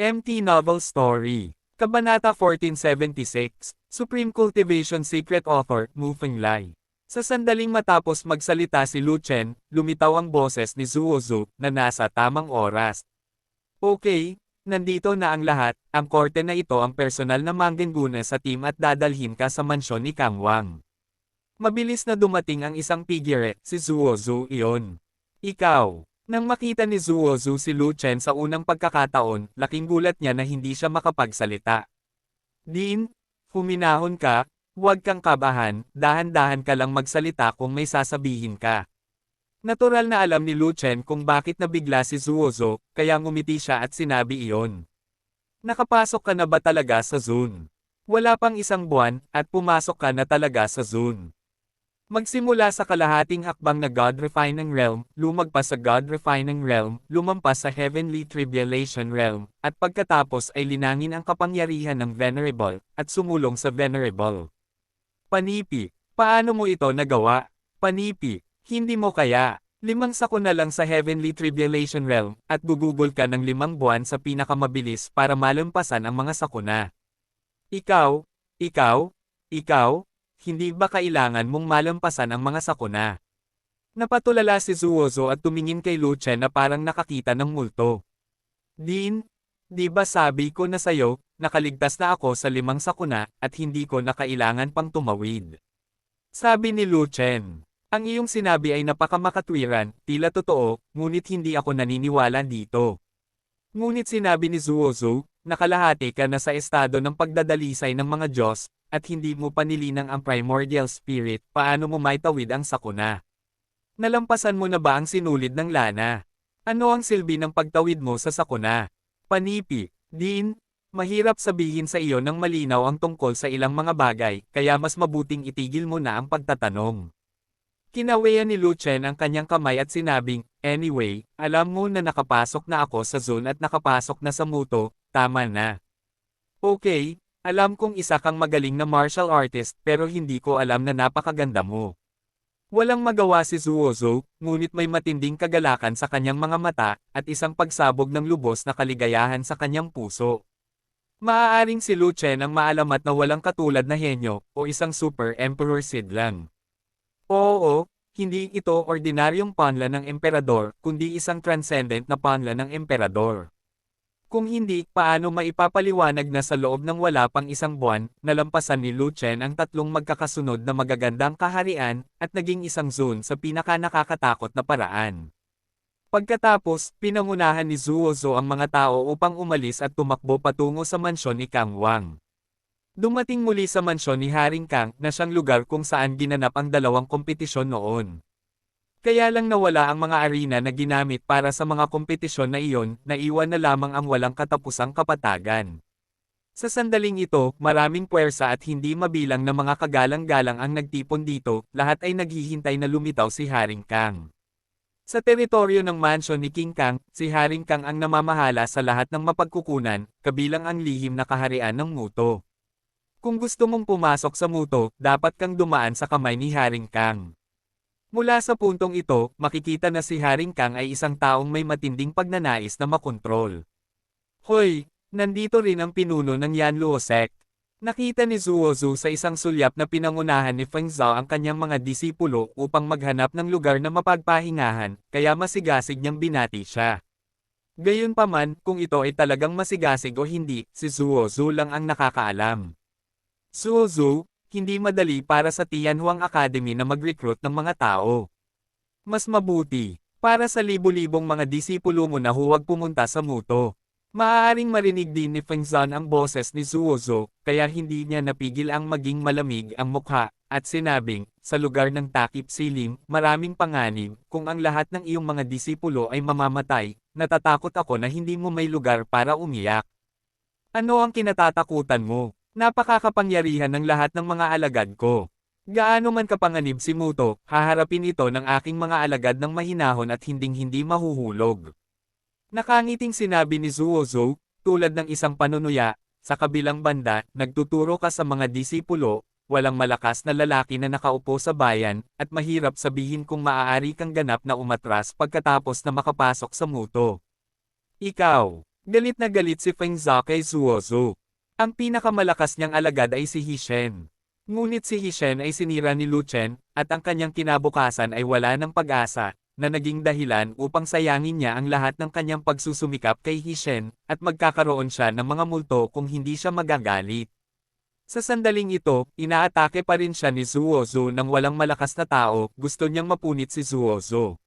MT Novel Story. Kabanata 1476, Supreme Cultivation Secret Author, Mu Fenglai. Sa sandaling matapos magsalita si Lu Chen, lumitaw ang boses ni Zuo Zhu na nasa tamang oras. Okay, nandito na ang lahat, ang korte na ito ang personal na manggenguna sa team at dadalhin ka sa mansyon ni Kang Wang. Mabilis na dumating ang isang figure, si Zuo Zhu iyon. Ikaw. Nang makita ni Zuo Zhu si Lu Chen sa unang pagkakataon, laking gulat niya na hindi siya makapagsalita. Din, huminahon ka, huwag kang kabahan, dahan-dahan ka lang magsalita kung may sasabihin ka. Natural na alam ni Lu Chen kung bakit nabigla si Zuo Zhu, kaya ngumiti siya at sinabi iyon. Nakapasok ka na ba talaga sa zone? Wala pang isang buwan, at pumasok ka na talaga sa zone. Magsimula sa kalahating hakbang na God-refining realm, lumagpas sa God-refining realm, lumampas sa Heavenly Tribulation realm, at pagkatapos ay linangin ang kapangyarihan ng Venerable, at sumulong sa Venerable. Panipi, paano mo ito nagawa? Panipi, hindi mo kaya. 5 sakuna lang sa Heavenly Tribulation realm, at gugugol ka ng 5 buwan sa pinakamabilis para malampasan ang mga sakuna. Ikaw, hindi ba kailangan mong malampasan ang mga sakuna? Napatulala si Zuo Zhu at tumingin kay Lu Chen na parang nakakita ng multo. Din, di ba sabi ko na sayo, nakaligtas na ako sa 5 sakuna at hindi ko na kailangan pang tumawid. Sabi ni Lu Chen, ang iyong sinabi ay napakamakatwiran, tila totoo, ngunit hindi ako naniniwala dito. Ngunit sinabi ni Zuo Zhu, nakalahati ka na sa estado ng pagdadalisay ng mga Diyos, at hindi mo panilinang ang primordial spirit, paano mo maitawid ang sakuna? Nalampasan mo na ba ang sinulid ng lana? Ano ang silbi ng pagtawid mo sa sakuna? Panipi, Din, mahirap sabihin sa iyo ng malinaw ang tungkol sa ilang mga bagay, kaya mas mabuting itigil mo na ang pagtatanong. Kinawayan ni Lu Chen ang kanyang kamay at sinabing, anyway, alam mo na nakapasok na ako sa zone at nakapasok na sa muto, tama na. Okay, alam kong isa kang magaling na martial artist pero hindi ko alam na napakaganda mo. Walang magawa si Zuo Zhu, ngunit may matinding kagalakan sa kanyang mga mata, at isang pagsabog ng lubos na kaligayahan sa kanyang puso. Maaaring si Lu Chen ang maalamat na walang katulad na henyo, o isang super emperor Sid lang. Oo, hindi ito ordinaryong panla ng emperador, kundi isang transcendent na panla ng emperador. Kung hindi, paano maipapaliwanag na sa loob ng wala pang isang buwan, nalampasan ni Lu Chen ang 3 magkakasunod na magagandang kaharian, at naging isang zone sa pinaka-nakakatakot na paraan. Pagkatapos, pinangunahan ni Zuo Zhu ang mga tao upang umalis at tumakbo patungo sa mansyon ni Kang Wang. Dumating muli sa mansyon ni Haring Kang na siyang lugar kung saan ginanap ang 2 kompetisyon noon. Kaya lang nawala ang mga arena na ginamit para sa mga kompetisyon na iyon, naiwan na lamang ang walang katapusang kapatagan. Sa sandaling ito, maraming puwersa at hindi mabilang na mga kagalang-galang ang nagtipon dito, lahat ay naghihintay na lumitaw si Haring Kang. Sa teritoryo ng mansyon ni King Kang, si Haring Kang ang namamahala sa lahat ng mapagkukunan, kabilang ang lihim na kaharian ng Muto. Kung gusto mong pumasok sa Muto, dapat kang dumaan sa kamay ni Haring Kang. Mula sa puntong ito, makikita na si Haring Kang ay isang taong may matinding pagnanais na makontrol. Hoy, nandito rin ang pinuno ng Yanluo sect. Nakita ni Zuo Zhu sa isang sulyap na pinangunahan ni Feng Zhao ang kanyang mga disipulo upang maghanap ng lugar na mapagpahingahan, kaya masigasig niyang binati siya. Gayunpaman, kung ito ay talagang masigasig o hindi, si Zuo Zhu lang ang nakakaalam. Zuo Zhu, hindi madali para sa Tianhuang Academy na mag-recruit ng mga tao. Mas mabuti, para sa libu-libong mga disipulo mo na huwag pumunta sa Muto. Maaaring marinig din ni Feng Zhan ang boses ni Zuo Zhu, kaya hindi niya napigil ang maging malamig ang mukha, at sinabing, sa lugar ng takip silim, maraming panganib, kung ang lahat ng iyong mga disipulo ay mamamatay, natatakot ako na hindi mo may lugar para umiyak. Ano ang kinatatakutan mo? Napakakapangyarihan ng lahat ng mga alagad ko. Gaano man kapanganib si Muto, haharapin ito ng aking mga alagad ng mahinahon at hinding-hindi mahuhulog. Nakangiting sinabi ni Zuo Zhu, tulad ng isang panunuya, sa kabilang banda, nagtuturo ka sa mga disipulo, walang malakas na lalaki na nakaupo sa bayan, at mahirap sabihin kung maaari kang ganap na umatras pagkatapos na makapasok sa Muto. Ikaw, Galit na galit si Feng Zhao kay Zuozo. Ang pinakamalakas niyang alagad ay si Hishen. Ngunit si Hishen ay sinira ni Lu Chen, at ang kanyang kinabukasan ay wala ng pag-asa, na naging dahilan upang sayangin niya ang lahat ng kanyang pagsusumikap kay Hishen, at magkakaroon siya ng mga multo kung hindi siya magagalit. Sa sandaling ito, inaatake pa rin siya ni Zuozo ng walang malakas na tao, gusto niyang mapunit si Zuozo.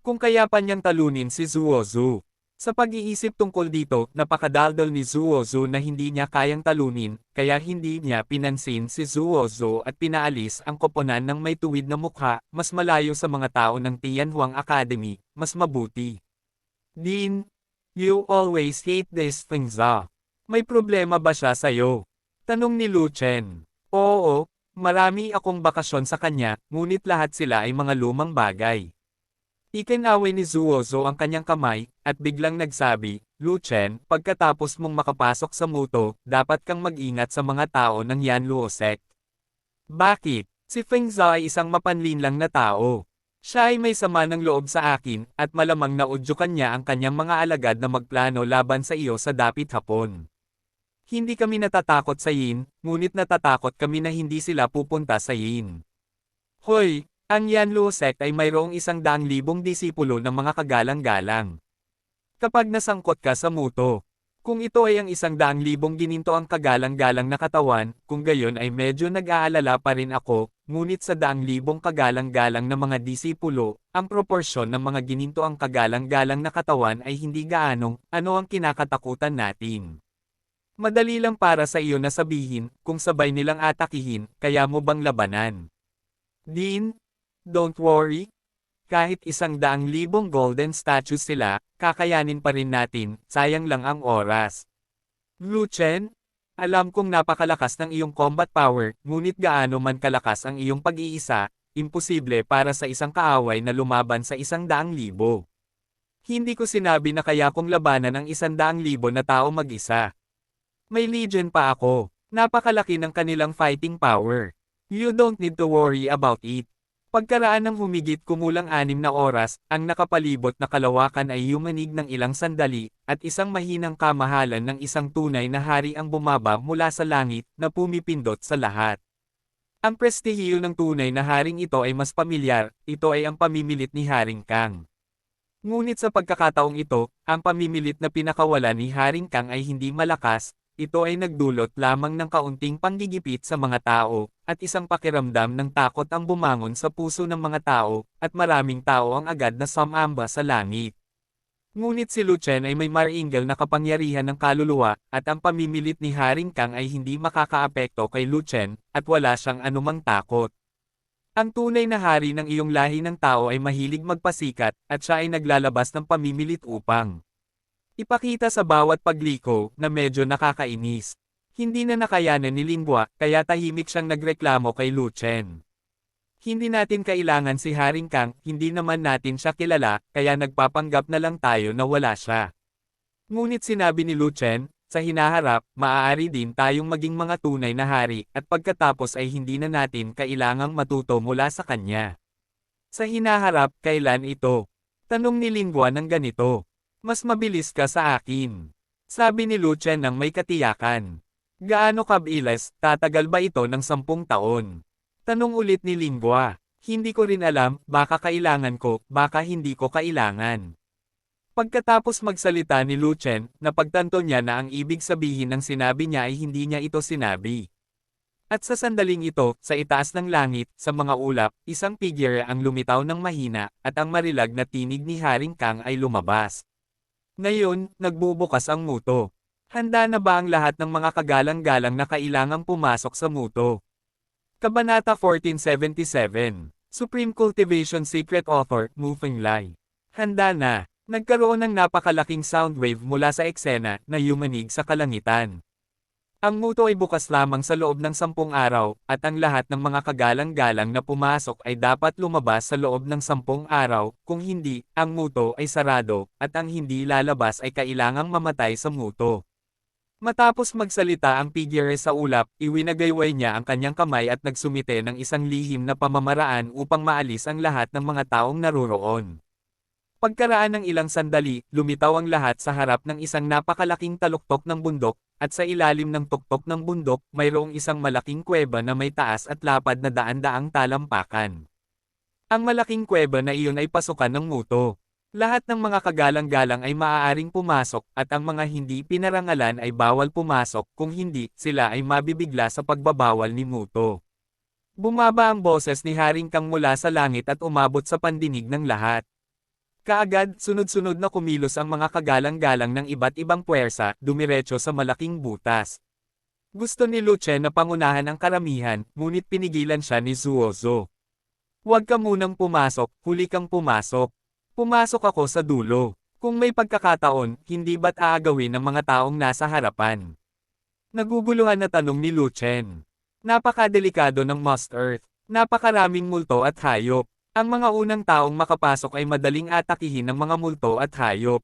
Kung kaya pa niyang talunin si Zuozo. Sa pag-iisip tungkol dito, napakadaldal ni Zuozo na hindi niya kayang talunin, kaya hindi niya pinansin si Zuozo at pinaalis ang koponan ng may tuwid na mukha, mas malayo sa mga tao ng Tianhuang Academy, mas mabuti. Dean, you always hate this thing, Za. May problema ba siya sa'yo? Tanong ni Lu Chen. Oo, marami akong bakasyon sa kanya, ngunit lahat sila ay mga lumang bagay. Ikinaway ni Zuozo ang kanyang kamay, at biglang nagsabi, Lu Chen, pagkatapos mong makapasok sa muto, dapat kang mag-ingat sa mga tao ng Yanluo sect. Bakit? Si Feng Zhao ay isang mapanlinlang na tao. Siya ay may sama ng loob sa akin, at malamang naudyukan niya ang kanyang mga alagad na magplano laban sa iyo sa dapit hapon. Hindi kami natatakot sa Yin, ngunit natatakot kami na hindi sila pupunta sa Yin. Hoy, ang Yanluo sect ay mayroong 100,000 disipulo ng mga kagalang-galang. Kapag nasangkot ka sa muto, kung ito ay ang 100,000 gininto ang kagalang-galang na katawan, kung gayon ay medyo nag-aalala pa rin ako, ngunit sa 100,000 kagalang-galang na mga disipulo, ang proporsyon ng mga gininto ang kagalang-galang na katawan ay hindi gaanong, ano ang kinakatakutan natin. Madali lang para sa iyo na sabihin, kung sabay nilang atakihin, kaya mo bang labanan? Dean, don't worry. Kahit 100,000 golden statues sila, kakayanin pa rin natin, sayang lang ang oras. Lu Chen, alam kong napakalakas ng iyong combat power, ngunit gaano man kalakas ang iyong pag-iisa, imposible para sa isang kaaway na lumaban sa 100,000. Hindi ko sinabi na kaya kong labanan ang 100,000 na tao mag-isa. May legion pa ako. Napakalaki ng kanilang fighting power. You don't need to worry about it. Pagkaraan ng humigit kumulang 6 na oras, ang nakapalibot na kalawakan ay yumanig ng ilang sandali, at isang mahinang kamahalan ng isang tunay na hari ang bumaba mula sa langit, na pumipindot sa lahat. Ang prestihiyo ng tunay na haring ito ay mas pamilyar, ito ay ang pamimilit ni Haring Kang. Ngunit sa pagkakataong ito, ang pamimilit na pinakawalan ni Haring Kang ay hindi malakas, ito ay nagdulot lamang ng kaunting panggigipit sa mga tao, at isang pakiramdam ng takot ang bumangon sa puso ng mga tao, at maraming tao ang agad na sumamba sa langit. Ngunit si Lu Chen ay may maringal na kapangyarihan ng kaluluwa, at ang pamimilit ni Haring Kang ay hindi makakaapekto kay Lu Chen, at wala siyang anumang takot. Ang tunay na hari ng iyong lahi ng tao ay mahilig magpasikat, at siya ay naglalabas ng pamimilit upang ipakita sa bawat pagliko na medyo nakakainis. Hindi na nakayanan ni Linghua, kaya tahimik siyang nagreklamo kay Lu Chen. Hindi natin kailangan si Haring Kang, hindi naman natin siya kilala, kaya nagpapanggap na lang tayo na wala siya. Ngunit sinabi ni Lu Chen, sa hinaharap, maaari din tayong maging mga tunay na hari, at pagkatapos ay hindi na natin kailangang matuto mula sa kanya. Sa hinaharap, kailan ito? Tanong ni Linghua ng ganito. Mas mabilis ka sa akin. Sabi ni Lu Chen ng may katiyakan. Gaano kabilis, tatagal ba ito ng 10 taon? Tanong ulit ni Linghua. Hindi ko rin alam, baka kailangan ko, baka hindi ko kailangan. Pagkatapos magsalita ni Lu Chen, napagtanto niya na ang ibig sabihin ng sinabi niya ay hindi niya ito sinabi. At sa sandaling ito, sa itaas ng langit, sa mga ulap, isang figure ang lumitaw ng mahina, at ang marilag na tinig ni Haring Kang ay lumabas. Ngayon, nagbubukas ang muto. Handa na ba ang lahat ng mga kagalang-galang na kailangang pumasok sa muto? Kabanata 1477, Supreme Cultivation Secret Author, Mu Fenglai. Handa na. Nagkaroon ng napakalaking sound wave mula sa eksena na yumanig sa kalangitan. Ang muto ay bukas lamang sa loob ng 10 araw, at ang lahat ng mga kagalang-galang na pumasok ay dapat lumabas sa loob ng 10 araw, kung hindi, ang muto ay sarado, at ang hindi lalabas ay kailangang mamatay sa muto. Matapos magsalita ang figure sa ulap, iwinagayway niya ang kanyang kamay at nagsumite ng isang lihim na pamamaraan upang maalis ang lahat ng mga taong naroroon. Pagkaraan ng ilang sandali, lumitaw ang lahat sa harap ng isang napakalaking taluktok ng bundok, at sa ilalim ng tuktok ng bundok, mayroong isang malaking kuweba na may taas at lapad na daan-daang talampakan. Ang malaking kuweba na iyon ay pasukan ng Muto. Lahat ng mga kagalang-galang ay maaaring pumasok at ang mga hindi pinarangalan ay bawal pumasok kung hindi sila ay mabibigla sa pagbabawal ni Muto. Bumaba ang boses ni Haring Kang mula sa langit at umabot sa pandinig ng lahat. Kaagad, sunod-sunod na kumilos ang mga kagalang-galang ng iba't ibang puwersa, dumiretso sa malaking butas. Gusto ni Lu Chen na pangunahan ang karamihan, ngunit pinigilan siya ni Zuozo. Huwag ka munang pumasok, huli kang pumasok. Pumasok ako sa dulo. Kung may pagkakataon, hindi ba't aagawin ng mga taong nasa harapan? Naguguluhan na tanong ni Lu Chen. Napakadelikado ng Must Earth. Napakaraming multo at hayop. Ang mga unang taong makapasok ay madaling atakihin ng mga multo at hayop.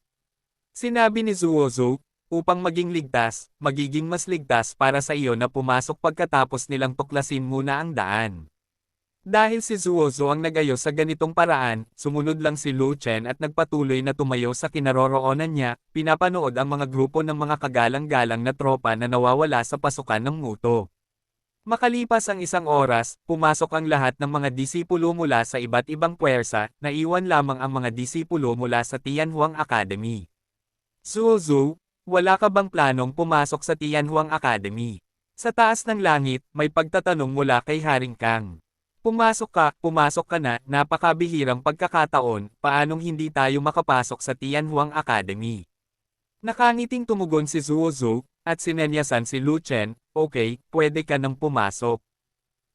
Sinabi ni Zuozo, upang maging ligtas, magiging mas ligtas para sa iyo na pumasok pagkatapos nilang tuklasin muna ang daan. Dahil si Zuozo ang nagayos sa ganitong paraan, sumunod lang si Lu Chen at nagpatuloy na tumayo sa kinaroroonan niya, pinapanood ang mga grupo ng mga kagalang-galang na tropa na nawawala sa pasukan ng Muto. Makalipas ang isang oras, pumasok ang lahat ng mga disipulo mula sa iba't ibang puwersa, naiwan lamang ang mga disipulo mula sa Tianhuang Academy. Zuozo, wala ka bang planong pumasok sa Tianhuang Academy? Sa taas ng langit, may pagtatanong mula kay Haring Kang. Pumasok ka na, napakabihirang pagkakataon, paanong hindi tayo makapasok sa Tianhuang Academy? Nakangiting tumugon si Zuozo, at sinenyasan si Lu Chen, okay, pwede ka nang pumasok.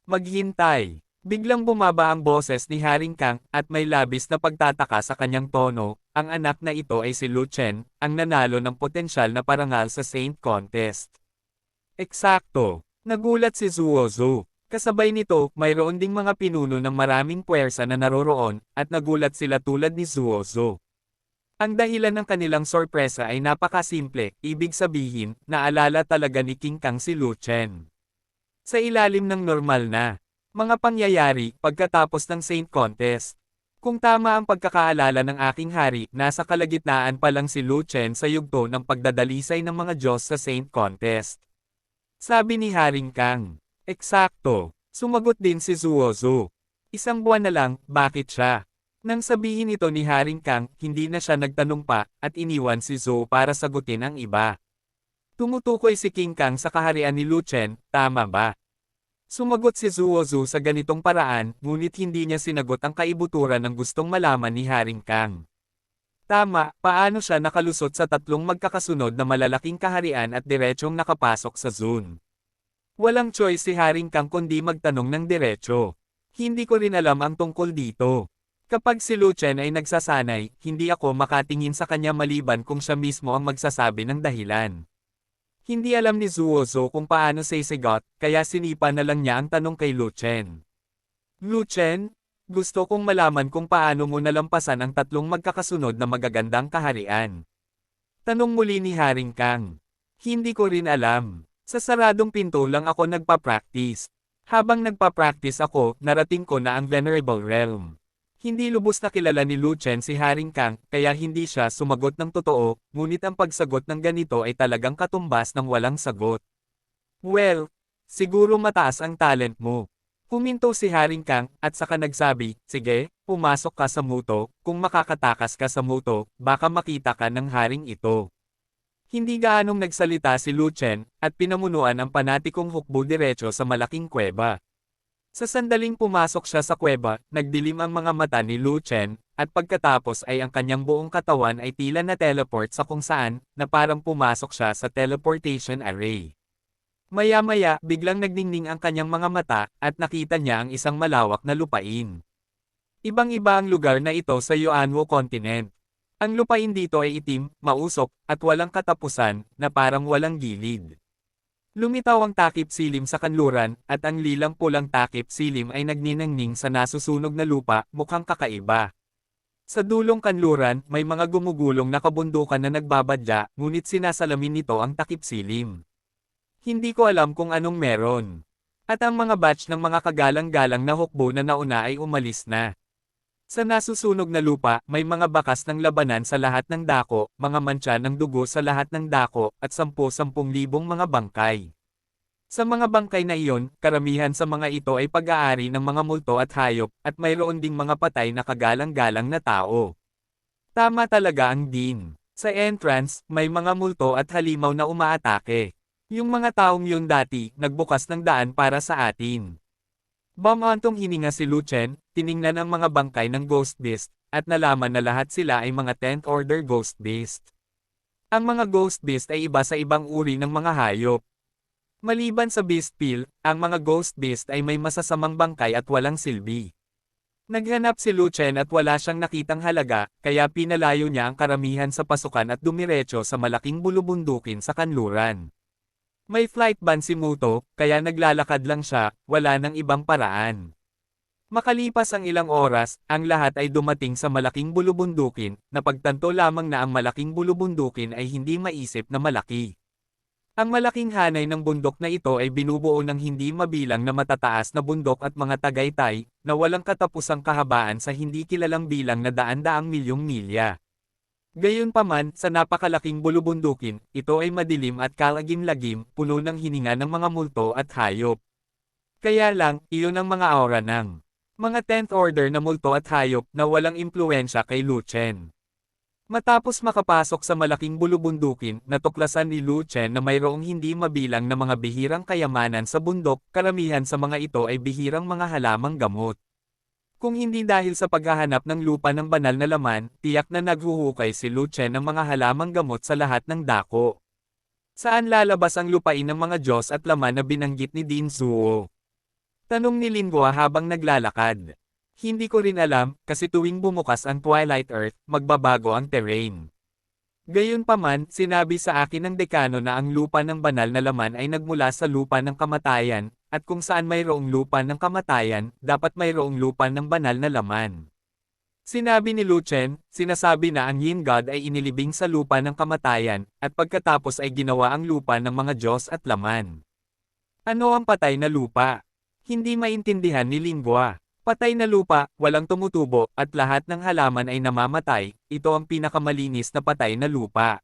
Maghintay. Biglang bumaba ang boses ni Haring Kang, at may labis na pagtataka sa kanyang tono, ang anak na ito ay si Lu Chen, ang nanalo ng potensyal na parangal sa Saint Contest. Eksakto. Nagulat si Zuozo. Kasabay nito, mayroon ding mga pinuno ng maraming puwersa na naroroon, at nagulat sila tulad ni Zuozo. Ang dahilan ng kanilang sorpresa ay napakasimple, ibig sabihin, naalala talaga ni King Kang si Lu Chen. Sa ilalim ng normal na mga pangyayari pagkatapos ng Saint Contest. Kung tama ang pagkakaalala ng aking hari, nasa kalagitnaan pa lang si Lu Chen sa yugto ng pagdadalisay ng mga Diyos sa Saint Contest. Sabi ni Haring Kang. Eksakto. Sumagot din si Zuozo. Isang buwan na lang, bakit siya? Nang sabihin ito ni Haring Kang, hindi na siya nagtanong pa, at iniwan si Zhou para sagutin ang iba. Tumutukoy si King Kang sa kaharian ni Lu Chen, tama ba? Sumagot si Zuozo sa ganitong paraan, ngunit hindi niya sinagot ang kaibuturan ng gustong malaman ni Haring Kang. Tama, paano siya nakalusot sa tatlong magkakasunod na malalaking kaharian at diretsyong nakapasok sa zone? Walang choice si Haring Kang kundi magtanong ng diretso. Hindi ko rin alam ang tungkol dito. Kapag si Lu Chen ay nagsasanay, hindi ako makatingin sa kanya maliban kung siya mismo ang magsasabi ng dahilan. Hindi alam ni Zuozo kung paano sisigot, kaya sinipa na lang niya ang tanong kay Lu Chen. Lu Chen, gusto kong malaman kung paano mo nalampasan ang tatlong magkakasunod na magagandang kaharian. Tanong muli ni Haring Kang. Hindi ko rin alam. Sa saradong pinto lang ako nagpa-practice. Habang nagpa-practice ako, narating ko na ang Venerable Realm. Hindi lubos na kilala ni Lu Chen si Haring Kang, kaya hindi siya sumagot ng totoo, ngunit ang pagsagot ng ganito ay talagang katumbas ng walang sagot. Well, siguro mataas ang talent mo. Huminto si Haring Kang, at saka nagsabi, sige, pumasok ka sa Muto, kung makakatakas ka sa Muto, baka makita ka ng haring ito. Hindi gaanong nagsalita si Lu Chen, at pinamunuan ang panatikong hukbo diretso sa malaking kuweba. Sa sandaling pumasok siya sa kuweba, nagdilim ang mga mata ni Lu Chen, at pagkatapos ay ang kanyang buong katawan ay tila na teleport sa kung saan, na parang pumasok siya sa teleportation array. Maya-maya, biglang nagningning ang kanyang mga mata, at nakita niya ang isang malawak na lupain. Ibang-iba ang lugar na ito sa Yuanwo Continent. Ang lupain dito ay itim, mausok, at walang katapusan, na parang walang gilid. Lumitaw ang takip silim sa kanluran, at ang lilang pulang takip silim ay nagniningning sa nasusunog na lupa, mukhang kakaiba. Sa dulong kanluran, may mga gumugulong na kabundukan na nagbabadya, ngunit sinasalamin nito ang takip silim. Hindi ko alam kung anong meron. At ang mga batch ng mga kagalang-galang na hukbo na nauna ay umalis na. Sa nasusunog na lupa, may mga bakas ng labanan sa lahat ng dako, mga mantsa ng dugo sa lahat ng dako, at 10,000 mga bangkay. Sa mga bangkay na iyon, karamihan sa mga ito ay pag-aari ng mga multo at hayop, at mayroon ding mga patay na kagalang-galang na tao. Tama talaga ang Dean. Sa entrance, may mga multo at halimaw na umaatake. Yung mga taong yun dati, nagbukas ng daan para sa atin. Bumantong hininga si Lucien, tiningnan ang mga bangkay ng Ghost Beast, at nalaman na lahat sila ay mga 10th Order Ghost Beast. Ang mga Ghost Beast ay iba sa ibang uri ng mga hayop. Maliban sa Beast Peel, ang mga Ghost Beast ay may masasamang bangkay at walang silbi. Naghanap si Lucien at wala siyang nakitang halaga, kaya pinalayo niya ang karamihan sa pasukan at dumiretso sa malaking bulubundukin sa kanluran. May flight ban si Muto, kaya naglalakad lang siya, wala nang ibang paraan. Makalipas ang ilang oras, ang lahat ay dumating sa malaking bulubundukin, napagtanto lamang na ang malaking bulubundukin ay hindi maisip na malaki. Ang malaking hanay ng bundok na ito ay binubuo ng hindi mabilang na matataas na bundok at mga tagaytay, na walang katapusang kahabaan sa hindi kilalang bilang na daan-daang milyong milya. Gayunpaman, sa napakalaking bulubundukin, ito ay madilim at kalagim-lagim, puno ng hininga ng mga multo at hayop. Kaya lang, iyon ang mga aura ng mga 10th Order na multo at hayop na walang impluensya kay Lucien. Matapos makapasok sa malaking bulubundukin, natuklasan ni Lucien na mayroong hindi mabilang na mga bihirang kayamanan sa bundok, karamihan sa mga ito ay bihirang mga halamang gamot. Kung hindi dahil sa paghahanap ng lupa ng banal na laman, tiyak na naghuhukay si Lucien ng mga halamang gamot sa lahat ng dako. Saan lalabas ang lupain ng mga Diyos at laman na binanggit ni Dean Zuo? Tanong ni Lingua habang naglalakad. Hindi ko rin alam, kasi tuwing bumukas ang Twilight Earth, magbabago ang terrain. Gayunpaman, sinabi sa akin ng dekano na ang lupa ng banal na laman ay nagmula sa lupa ng kamatayan, at kung saan mayroong lupa ng kamatayan, dapat mayroong lupa ng banal na laman. Sinabi ni Lucien, sinasabi na ang Yin God ay inilibing sa lupa ng kamatayan, at pagkatapos ay ginawa ang lupa ng mga Diyos at laman. Ano ang patay na lupa? Hindi maintindihan ni Lingua. Patay na lupa, walang tumutubo, at lahat ng halaman ay namamatay, ito ang pinakamalinis na patay na lupa.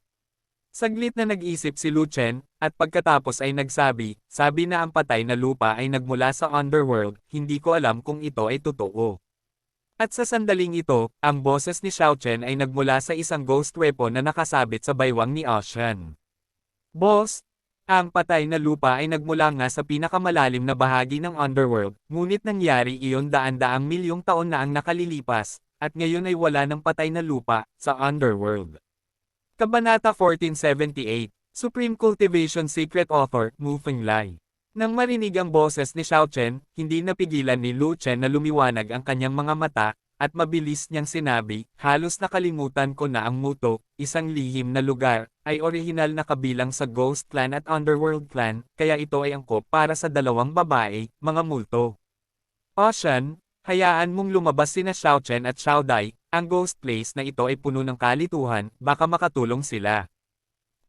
Saglit na nag-isip si Lucien, at pagkatapos ay sabi na ang patay na lupa ay nagmula sa underworld, hindi ko alam kung ito ay totoo. At sa sandaling ito, ang boses ni Xiao Chen ay nagmula sa isang ghost weapon na nakasabit sa baywang ni Ocean. Boss, ang patay na lupa ay nagmula nga sa pinakamalalim na bahagi ng underworld, ngunit nangyari iyon daan-daang milyong taon na ang nakalilipas, at ngayon ay wala ng patay na lupa sa underworld. Kabanata 1478, Supreme Cultivation Secret Author, Mu Fenglai. Nang marinig ang boses ni Xiao Chen, hindi napigilan ni Lucien na lumiwanag ang kanyang mga mata, at mabilis niyang sinabi, halos nakalimutan ko na ang Muto, isang lihim na lugar, ay orihinal na kabilang sa Ghost Clan at Underworld Clan, kaya ito ay angkop para sa dalawang babae, mga multo. Ocean, hayaan mong lumabas sina Xiao Chen at Xiao Dai, ang ghost place na ito ay puno ng kalituhan, baka makatulong sila.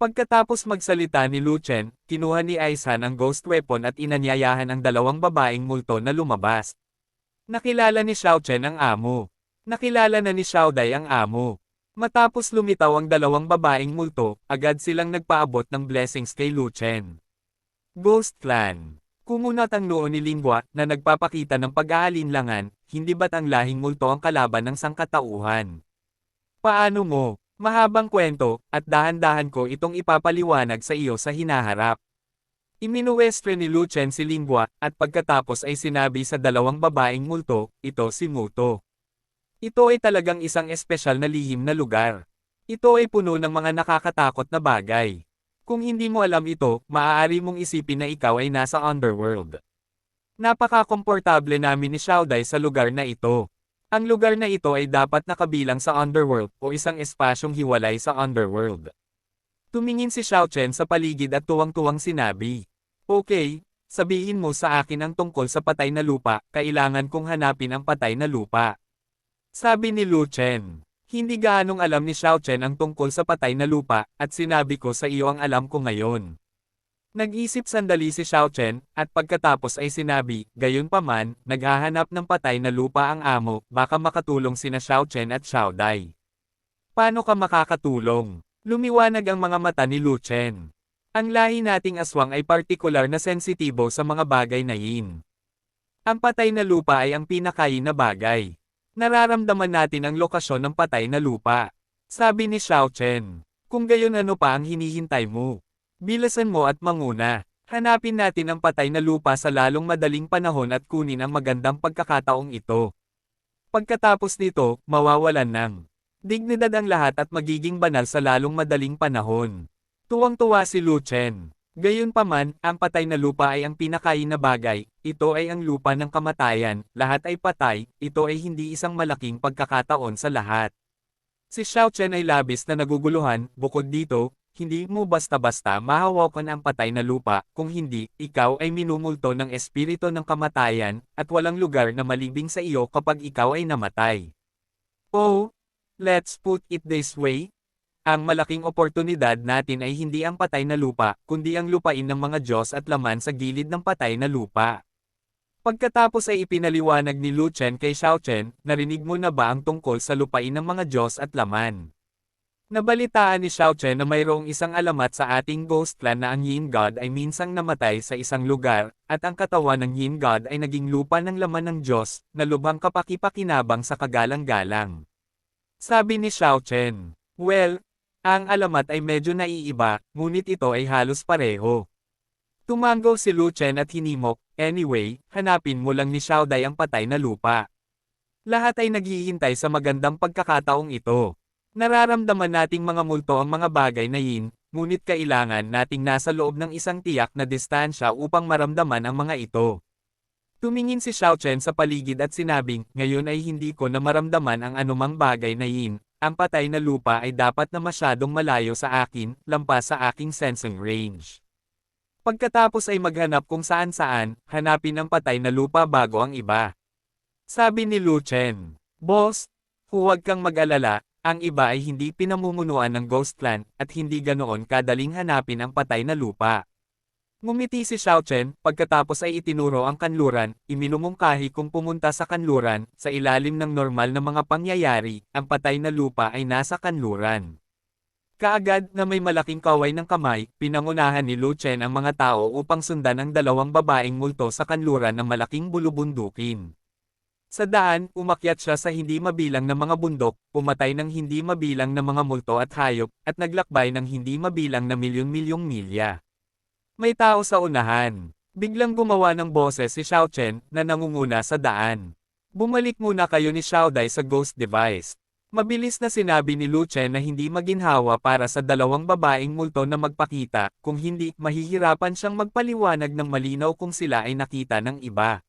Pagkatapos magsalita ni Lucien, kinuha ni Aisan ang ghost weapon at inanyayahan ang dalawang babaeng multo na lumabas. Nakilala ni Xiao Chen ang amo. Nakilala na ni Xiao Dai ang amo. Matapos lumitaw ang dalawang babaeng multo, agad silang nagpaabot ng blessings kay Lucien. Ghost Clan. Kumunat ang noo ni Lingua na nagpapakita ng pag-aalinlangan, hindi ba't ang lahing multo ang kalaban ng sangkatauhan? Paano mo? Mahabang kwento, at dahan-dahan ko itong ipapaliwanag sa iyo sa hinaharap. Iminuwestre ni Lucien si Lingua, at pagkatapos ay sinabi sa dalawang babaeng multo, ito si Muto. Ito ay talagang isang espesyal na lihim na lugar. Ito ay puno ng mga nakakatakot na bagay. Kung hindi mo alam ito, maaari mong isipin na ikaw ay nasa underworld. Napaka-komportable namin ni Xiao Dai sa lugar na ito. Ang lugar na ito ay dapat nakabilang sa underworld o isang espasyong hiwalay sa underworld. Tumingin si Xiao Chen sa paligid at tuwang-tuwang sinabi, okay, sabihin mo sa akin ang tungkol sa patay na lupa, kailangan kong hanapin ang patay na lupa. Sabi ni Lucien, hindi gaanong alam ni Xiao Chen ang tungkol sa patay na lupa, at sinabi ko sa iyo ang alam ko ngayon. Nag-isip sandali si Xiao Chen, at pagkatapos ay sinabi, gayunpaman, naghahanap ng patay na lupa ang amo, baka makatulong sina Xiao Chen at Xiao Dai. Paano ka makakatulong? Lumiwanag ang mga mata ni Lu Chen. Ang lahi nating aswang ay partikular na sensitibo sa mga bagay na yin. Ang patay na lupa ay ang pinakain na bagay. Nararamdaman natin ang lokasyon ng patay na lupa. Sabi ni Xiao Chen. Kung gayon ano pa ang hinihintay mo? Bilasan mo at manguna. Hanapin natin ang patay na lupa sa lalong madaling panahon at kunin ang magandang pagkakataong ito. Pagkatapos nito, mawawalan ng dignidad ang lahat at magiging banal sa lalong madaling panahon. Tuwang-tuwa si Lu Chen. Gayunpaman, ang patay na lupa ay ang pinakain na bagay, ito ay ang lupa ng kamatayan, lahat ay patay, ito ay hindi isang malaking pagkakataon sa lahat. Si Xiao Chen ay labis na naguguluhan, bukod dito, hindi mo basta-basta mahawakan ang patay na lupa, kung hindi, ikaw ay minumulto ng espiritu ng kamatayan, at walang lugar na malibing sa iyo kapag ikaw ay namatay. Oh, let's put it this way. Ang malaking oportunidad natin ay hindi ang patay na lupa, kundi ang lupain ng mga Diyos at laman sa gilid ng patay na lupa. Pagkatapos ay ipinaliwanag ni Lu Chen kay Xiao Chen, narinig mo na ba ang tungkol sa lupain ng mga Diyos at laman? Nabalitaan ni Xiao Chen na mayroong isang alamat sa ating ghost clan na ang Yin God ay minsang namatay sa isang lugar, at ang katawan ng Yin God ay naging lupa ng laman ng Diyos, na lubhang kapaki-pakinabang sa kagalang-galang. Sabi ni Xiao Chen, well, ang alamat ay medyo naiiba, ngunit ito ay halos pareho. Tumango si Lu Chen at hinimok, anyway, hanapin mo lang ni Xiao Dai ang patay na lupa. Lahat ay naghihintay sa magandang pagkakataong ito. Nararamdaman nating mga multo ang mga bagay na yin, ngunit kailangan nating nasa loob ng isang tiyak na distansya upang maramdaman ang mga ito. Tumingin si Xiao Chen sa paligid at sinabing, ngayon ay hindi ko na maramdaman ang anumang bagay na yin. Ang patay na lupa ay dapat na masyadong malayo sa akin, lampas sa aking sensing range. Pagkatapos ay maghanap kung saan-saan, hanapin ang patay na lupa bago ang iba. Sabi ni Lu Chen, Boss, huwag kang mag-alala, ang iba ay hindi pinamumunuan ng Ghost Clan, at hindi ganoon kadaling hanapin ang patay na lupa. Ngumiti si Xiao Chen, pagkatapos ay itinuro ang kanluran, iminumungkahi kung pumunta sa kanluran, sa ilalim ng normal na mga pangyayari, ang patay na lupa ay nasa kanluran. Kaagad na may malaking kaway ng kamay, pinangunahan ni Lu Chen ang mga tao upang sundan ang dalawang babaeng multo sa kanluran ng malaking bulubundukin. Sa daan, umakyat siya sa hindi mabilang na mga bundok, pumatay ng hindi mabilang na mga multo at hayop, at naglakbay ng hindi mabilang na milyon-milyong milya. May tao sa unahan. Biglang gumawa ng boses si Xiao Chen na nangunguna sa daan. Bumalik muna kayo ni Xiao Dai sa ghost device. Mabilis na sinabi ni Lu Chen na hindi maginhawa para sa dalawang babaeng multo na magpakita, kung hindi, mahihirapan siyang magpaliwanag ng malinaw kung sila ay nakita ng iba.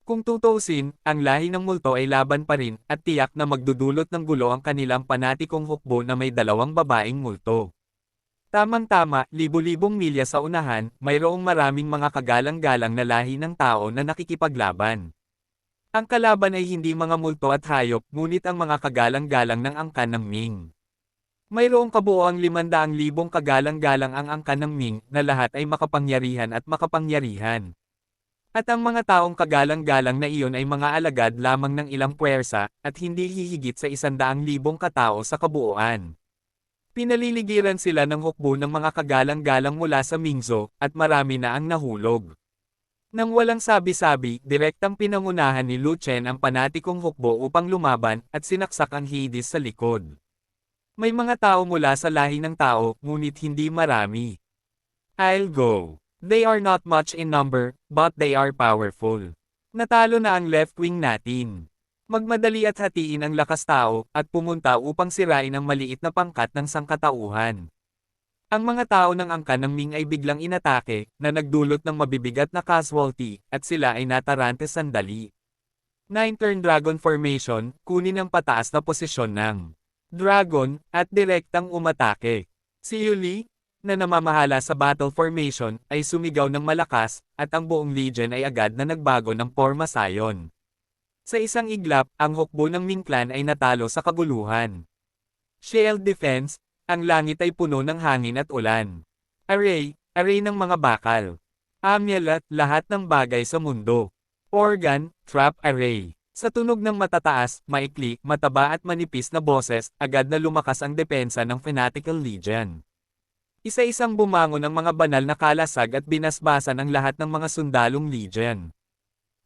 Kung tutuusin, ang lahi ng multo ay laban pa rin, at tiyak na magdudulot ng gulo ang kanilang panatikong hukbo na may dalawang babaeng multo. Tamang-tama, libu-libong milya sa unahan, mayroong maraming mga kagalang-galang na lahi ng tao na nakikipaglaban. Ang kalaban ay hindi mga multo at hayop, ngunit ang mga kagalang-galang ng angkan ng Ming. Mayroong kabuoang 500,000 kagalang-galang ang angkan ng Ming, na lahat ay makapangyarihan at makapangyarihan. At ang mga taong kagalang-galang na iyon ay mga alagad lamang ng ilang puwersa, at hindi hihigit sa 100,000 katao sa kabuuan. Pinaliligiran sila ng hukbo ng mga kagalang-galang mula sa Mingzhou, at marami na ang nahulog. Nang walang sabi-sabi, direktang pinangunahan ni Lu Chen ang panatikong hukbo upang lumaban, at sinaksak ang Hades sa likod. May mga tao mula sa lahi ng tao, ngunit hindi marami. I'll go. They are not much in number, but they are powerful. Natalo na ang left wing natin. Magmadali at hatiin ang lakas tao, at pumunta upang sirain ang maliit na pangkat ng sangkatauhan. Ang mga tao ng angkan ng Ming ay biglang inatake, na nagdulot ng mabibigat na casualty, at sila ay natarante sandali. 9-turn Dragon Formation, kunin ang pataas na posisyon ng Dragon, at direktang umatake. Si Yuli, na namamahala sa Battle Formation, ay sumigaw ng malakas, at ang buong Legion ay agad na nagbago ng forma sayon. Sa isang iglap, ang hukbo ng Ming Clan ay natalo sa kaguluhan. Shield Defense, ang langit ay puno ng hangin at ulan. Array, Array ng mga bakal. Amulet, lahat ng bagay sa mundo. Organ, trap array. Sa tunog ng matataas, maikli, mataba at manipis na boses, agad na lumakas ang depensa ng Fanatical Legion. Isa-isang bumangon ang mga banal na kalasag at binasbasan ang lahat ng mga sundalong Legion.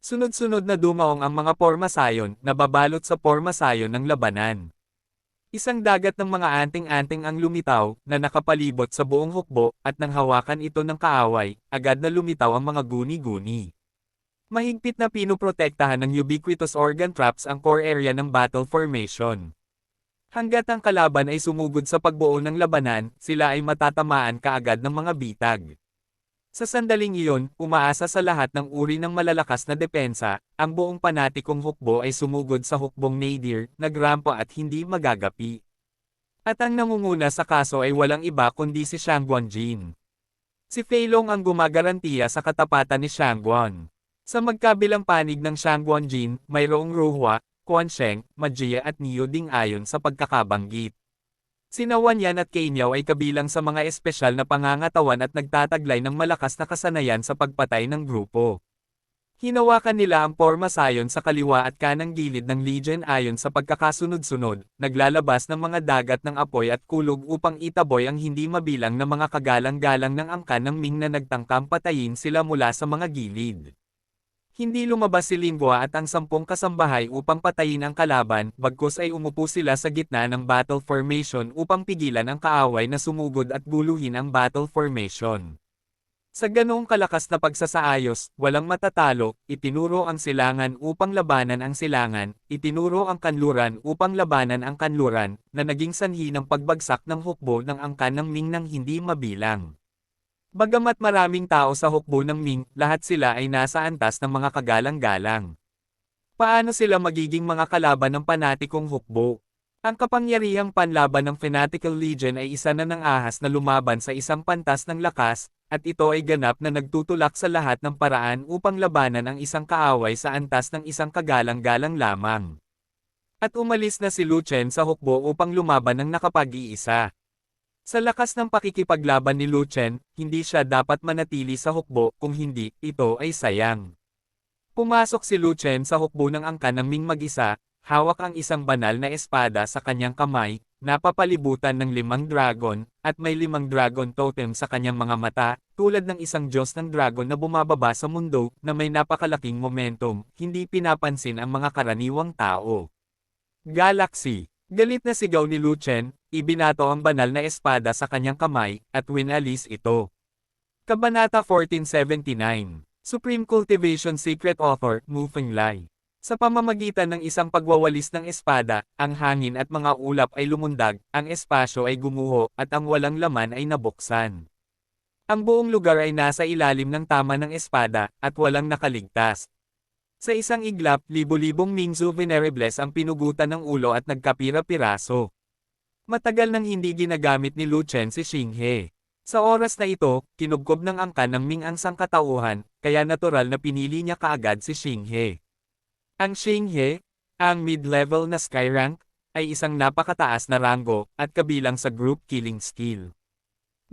Sunod-sunod na dumaong ang mga pormasayon, na babalot sa pormasayon ng labanan. Isang dagat ng mga anting-anting ang lumitaw, na nakapalibot sa buong hukbo, at nang hawakan ito ng kaaway, agad na lumitaw ang mga guni-guni. Mahigpit na pinoprotektahan ng ubiquitous organ traps ang core area ng battle formation. Hanggat ang kalaban ay sumugod sa pagbuo ng labanan, sila ay matatamaan kaagad ng mga bitag. Sa sandaling iyon, umaasa sa lahat ng uri ng malalakas na depensa, ang buong panatikong hukbo ay sumugod sa hukbong nadir, nagrampo at hindi magagapi. At ang nangunguna sa kaso ay walang iba kundi si Shangguanjin. Si Fei Long ang gumagarantiya sa katapatan ni Shangguan. Sa magkabilang panig ng Shangguanjin, mayroong Ruhwa, Quan Sheng, Magia at Niu Ding ayon sa pagkakabanggit. Sina Wanyan at Cainiao ay kabilang sa mga espesyal na pangangatawan at nagtataglay ng malakas na kasanayan sa pagpatay ng grupo. Hinawakan nila ang pormasayon sa kaliwa at kanang gilid ng Legion ayon sa pagkakasunod-sunod, naglalabas ng mga dagat ng apoy at kulog upang itaboy ang hindi mabilang na mga kagalang-galang ng angkan ng Ming na nagtangkang patayin sila mula sa mga gilid. Hindi lumabas si Lingua at ang 10 kasambahay upang patayin ang kalaban, bagkus ay umupo sila sa gitna ng battle formation upang pigilan ang kaaway na sumugod at guluhin ang battle formation. Sa ganoong kalakas na pagsasaayos, walang matatalo, itinuro ang silangan upang labanan ang silangan, itinuro ang kanluran upang labanan ang kanluran, na naging sanhi ng pagbagsak ng hukbo ng angkan ng Ming nang hindi mabilang. Bagamat maraming tao sa hukbo ng Ming, lahat sila ay nasa antas ng mga kagalang-galang. Paano sila magiging mga kalaban ng panatikong hukbo? Ang kapangyarihang panlaban ng Fanatical Legion ay isa na ng ahas na lumaban sa isang pantas ng lakas, at ito ay ganap na nagtutulak sa lahat ng paraan upang labanan ang isang kaaway sa antas ng isang kagalang-galang lamang. At umalis na si Lu Chen sa hukbo upang lumaban ng nakapag-iisa. Sa lakas ng pakikipaglaban ni Lu Chen, hindi siya dapat manatili sa hukbo, kung hindi, ito ay sayang. Pumasok si Lu Chen sa hukbo ng angkan ng Ming mag-isa, hawak ang isang banal na espada sa kanyang kamay, napapalibutan ng 5 dragon, at may 5 dragon totem sa kanyang mga mata, tulad ng isang Diyos ng dragon na bumababa sa mundo, na may napakalaking momentum, hindi pinapansin ang mga karaniwang tao. Galaxy. Galit na sigaw ni Lu Chen, ibinato ang banal na espada sa kanyang kamay, at winalis ito. Kabanata 1479. Supreme Cultivation Secret Author, Mu Fenglai. Sa pamamagitan ng isang pagwawalis ng espada, ang hangin at mga ulap ay lumundag, ang espasyo ay gumuho, at ang walang laman ay nabuksan. Ang buong lugar ay nasa ilalim ng tama ng espada, at walang nakaligtas. Sa isang iglap, libo-libong Mingzu Venerables ang pinugutan ng ulo at nagkapira-piraso. Matagal nang hindi ginagamit ni Lu Chen si Xinghe. Sa oras na ito, kinubkob ng angkan ng Ming ang sangkatauhan, kaya natural na pinili niya kaagad si Xinghe. Ang Xinghe, ang mid-level na sky rank, ay isang napakataas na ranggo, at kabilang sa group killing skill.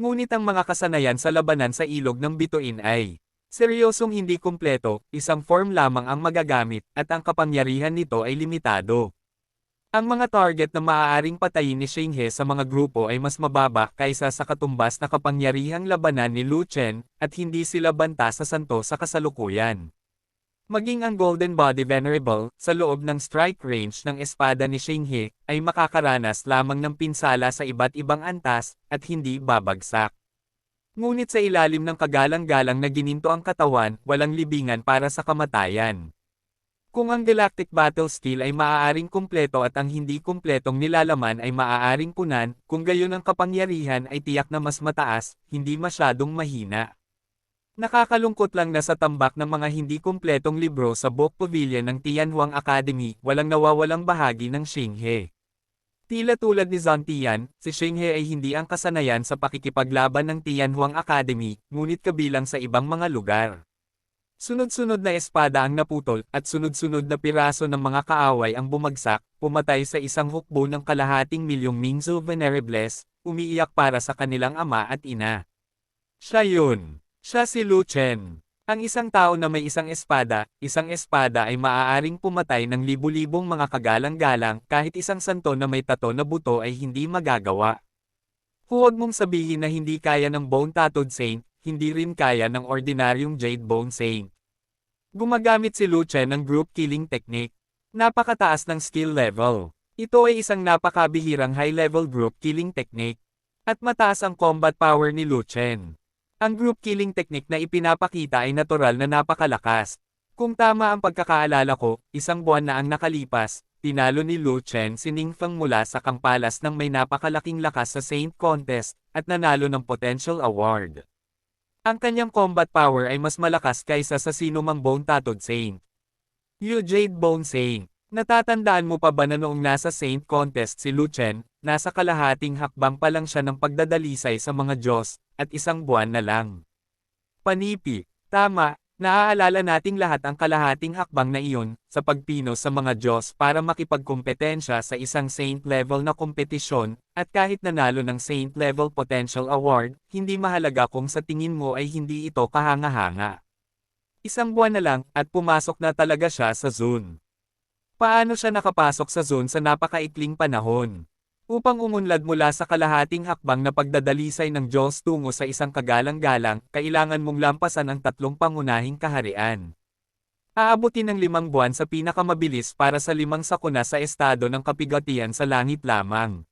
Ngunit ang mga kasanayan sa labanan sa ilog ng bituin ay seryosong hindi kumpleto, isang form lamang ang magagamit, at ang kapangyarihan nito ay limitado. Ang mga target na maaaring patayin ni Xinghe sa mga grupo ay mas mababa kaysa sa katumbas na kapangyarihang labanan ni Lu Chen, at hindi sila banta sa santo sa kasalukuyan. Maging ang Golden Body Venerable, sa loob ng strike range ng espada ni Xinghe, ay makakaranas lamang ng pinsala sa iba't ibang antas, at hindi babagsak. Ngunit sa ilalim ng kagalang-galang na gininto ang katawan, walang libingan para sa kamatayan. Kung ang Galactic Battle Skill ay maaaring kumpleto at ang hindi kumpletong nilalaman ay maaaring punan, kung gayon ang kapangyarihan ay tiyak na mas mataas, hindi masyadong mahina. Nakakalungkot lang na sa tambak ng mga hindi kumpletong libro sa Book Pavilion ng Tianhuang Academy, walang nawawalang bahagi ng Xinghe. Tila tulad ni Zantian, si Xinghe ay hindi ang kasanayan sa pakikipaglaban ng Tianhuang Academy, ngunit kabilang sa ibang mga lugar. Sunod-sunod na espada ang naputol, at sunod-sunod na piraso ng mga kaaway ang bumagsak, pumatay sa isang hukbo ng 250,000 Mingzu Venerables, umiiyak para sa kanilang ama at ina. Siya yun. Siya si Lu Chen. Ang isang tao na may isang espada ay maaaring pumatay ng libu-libong mga kagalang-galang kahit isang santo na may tato na buto ay hindi magagawa. Huwag mong sabihin na hindi kaya ng Bone Tattooed Saint, hindi rin kaya ng ordinaryong Jade Bone Saint. Gumagamit si Lu Chen ng group killing technique. Napakataas ng skill level. Ito ay isang napakabihirang high-level group killing technique. At mataas ang combat power ni Lu Chen. Ang group killing technique na ipinapakita ay natural na napakalakas. Kung tama ang pagkakaalala ko, isang buwan na ang nakalipas, tinalo ni Lu Chen si Ning Feng mula sa Kangpalas ng may napakalaking lakas sa Saint Contest, at nanalo ng Potential Award. Ang kanyang combat power ay mas malakas kaysa sa sinumang Bone Tattooed Saint. Yu Jade Bone Saint. Natatandaan mo pa ba na noong nasa Saint Contest si Lu Chen, nasa kalahating hakbang pa lang siya ng pagdadalisay sa mga Diyos, at isang buwan na lang. Panipi, tama, naaalala nating lahat ang kalahating hakbang na iyon, sa pagpinos sa mga Diyos para makipagkompetensya sa isang Saint-level na kompetisyon, at kahit nanalo ng Saint-level Potential Award, hindi mahalaga kung sa tingin mo ay hindi ito kahanga-hanga. Isang buwan na lang, at pumasok na talaga siya sa zone. Paano siya nakapasok sa zone sa napakaikling panahon? Upang umunlad mula sa kalahating hakbang na pagdadalisay ng Diyos tungo sa isang kagalang-galang, kailangan mong lampasan ang 3 pangunahing kaharian. Aabutin ng 5 buwan sa pinakamabilis para sa 5 sakuna sa estado ng kapigatian sa langit lamang.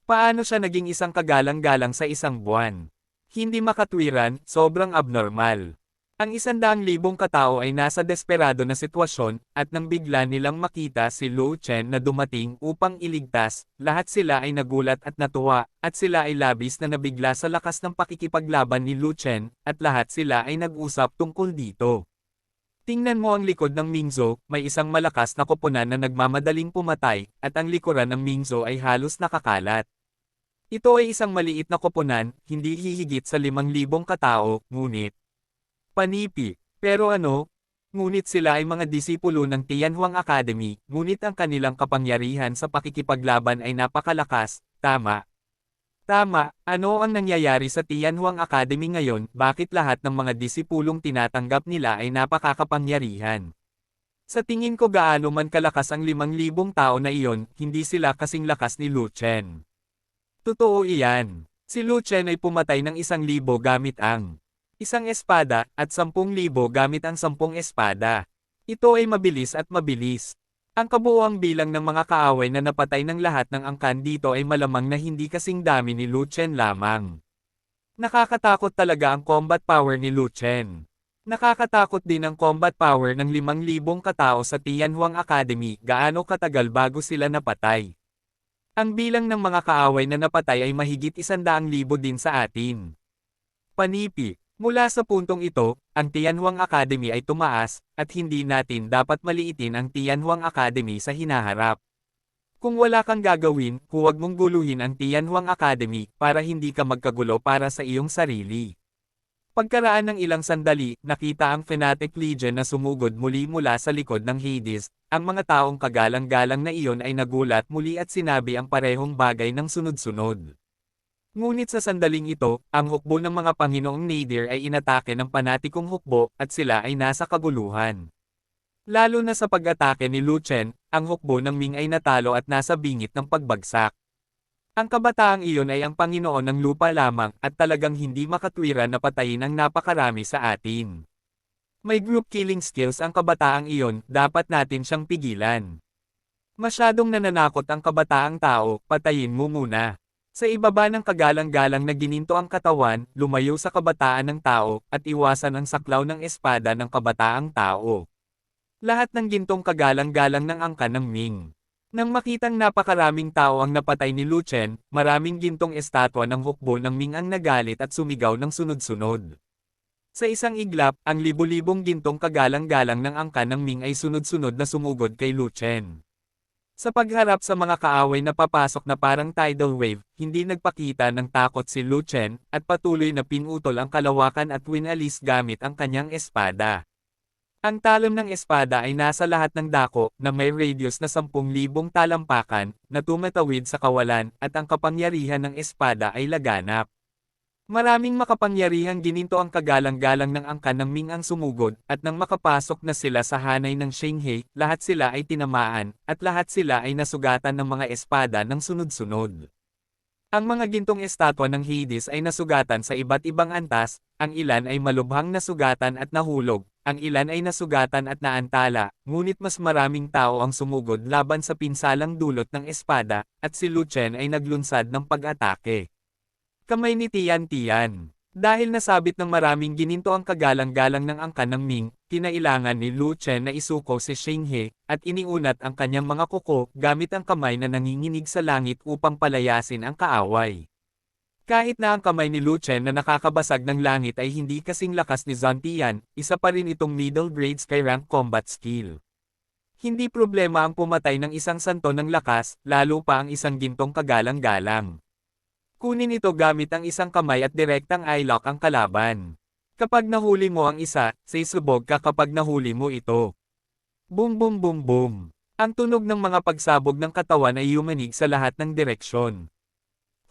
Paano siya naging isang kagalang-galang sa isang buwan? Hindi makatwiran, sobrang abnormal. Ang 100,000 katao ay nasa desperado na sitwasyon, at nang bigla nilang makita si Lu Chen na dumating upang iligtas, lahat sila ay nagulat at natuwa, at sila ay labis na nabigla sa lakas ng pakikipaglaban ni Lu Chen, at lahat sila ay nag-usap tungkol dito. Tingnan mo ang likod ng Mingzhou, may isang malakas na koponan na nagmamadaling pumatay, at ang likuran ng Mingzhou ay halos nakakalat. Ito ay isang maliit na koponan, hindi hihigit sa 5,000 katao, ngunit panipi. Pero ano? Ngunit sila ay mga disipulo ng Tianhuang Academy, ngunit ang kanilang kapangyarihan sa pakikipaglaban ay napakalakas, tama. Tama, ano ang nangyayari sa Tianhuang Academy ngayon, bakit lahat ng mga disipulong tinatanggap nila ay napakakapangyarihan? Sa tingin ko gaano man kalakas ang 5,000 tao na iyon, hindi sila kasing lakas ni Lu Chen. Totoo iyan. Si Lu Chen ay pumatay ng 1,000 gamit ang isang espada, at 10,000 gamit ang 10 espada. Ito ay mabilis at mabilis. Ang kabuuang bilang ng mga kaaway na napatay ng lahat ng angkan dito ay malamang na hindi kasing dami ni Lu Chen lamang. Nakakatakot talaga ang combat power ni Lu Chen. Nakakatakot din ang combat power ng 5,000 katao sa Tianhuang Academy, gaano katagal bago sila napatay. Ang bilang ng mga kaaway na napatay ay mahigit 100,000 din sa atin. Panipi. Mula sa puntong ito, ang Tianhuang Academy ay tumaas, at hindi natin dapat maliitin ang Tianhuang Academy sa hinaharap. Kung wala kang gagawin, huwag mong guluhin ang Tianhuang Academy, para hindi ka magkagulo para sa iyong sarili. Pagkaraan ng ilang sandali, nakita ang Fnatic Legion na sumugod muli mula sa likod ng Hades. Ang mga taong kagalang-galang na iyon ay nagulat muli at sinabi ang parehong bagay ng sunod-sunod. Ngunit sa sandaling ito, ang hukbo ng mga Panginoong Nadir ay inatake ng panatikong hukbo, at sila ay nasa kaguluhan. Lalo na sa pag-atake ni Lu Chen, ang hukbo ng Ming ay natalo at nasa bingit ng pagbagsak. Ang kabataang iyon ay ang Panginoon ng lupa lamang, at talagang hindi makatwiran na patayin ang napakarami sa atin. May group killing skills ang kabataang iyon, dapat natin siyang pigilan. Masyadong nananakot ang kabataang tao, patayin mo muna. Sa ibaba ng kagalang-galang na gininto ang katawan, lumayo sa kabataan ng tao, at iwasan ang saklaw ng espada ng kabataang tao. Lahat ng gintong kagalang-galang ng angkan ng Ming. Nang makitang napakaraming tao ang napatay ni Lu Chen, maraming gintong estatwa ng hukbo ng Ming ang nagalit at sumigaw ng sunod-sunod. Sa isang iglap, ang libu-libong gintong kagalang-galang ng angkan ng Ming ay sunod-sunod na sumugod kay Lu Chen. Sa pagharap sa mga kaaway na papasok na parang tidal wave, hindi nagpakita ng takot si Lu Chen, at patuloy na pinutol ang kalawakan at winalis gamit ang kanyang espada. Ang talim ng espada ay nasa lahat ng dako, na may radius na 10,000 talampakan, na tumatawid sa kawalan, at ang kapangyarihan ng espada ay laganap. Maraming makapangyarihang gininto ang kagalang-galang ng angkan ng Ming ang sumugod, at nang makapasok na sila sa hanay ng Xinghe, lahat sila ay tinamaan, at lahat sila ay nasugatan ng mga espada ng sunod-sunod. Ang mga gintong estatwa ng Hades ay nasugatan sa iba't ibang antas, ang ilan ay malubhang nasugatan at nahulog, ang ilan ay nasugatan at naantala, ngunit mas maraming tao ang sumugod laban sa pinsalang dulot ng espada, at si Lu Chen ay naglunsad ng pag-atake. Kamay ni Tian Tian. Dahil nasabit ng maraming gininto ang kagalang-galang ng angkan ng Ming, kinailangan ni Lu Chen na isuko si Xinghe, at iniunat ang kanyang mga kuko gamit ang kamay na nanginginig sa langit upang palayasin ang kaaway. Kahit na ang kamay ni Lu Chen na nakakabasag ng langit ay hindi kasing lakas ni Zhang Tian, isa pa rin itong middle grade sky rank combat skill. Hindi problema ang pumatay ng isang santo ng lakas, lalo pa ang isang gintong kagalang-galang. Kunin ito gamit ang isang kamay at direktang i-lock ang kalaban. Kapag nahuli mo ang isa, sisubog ka kapag nahuli mo ito. Boom boom boom boom. Ang tunog ng mga pagsabog ng katawan ay yumanig sa lahat ng direksyon.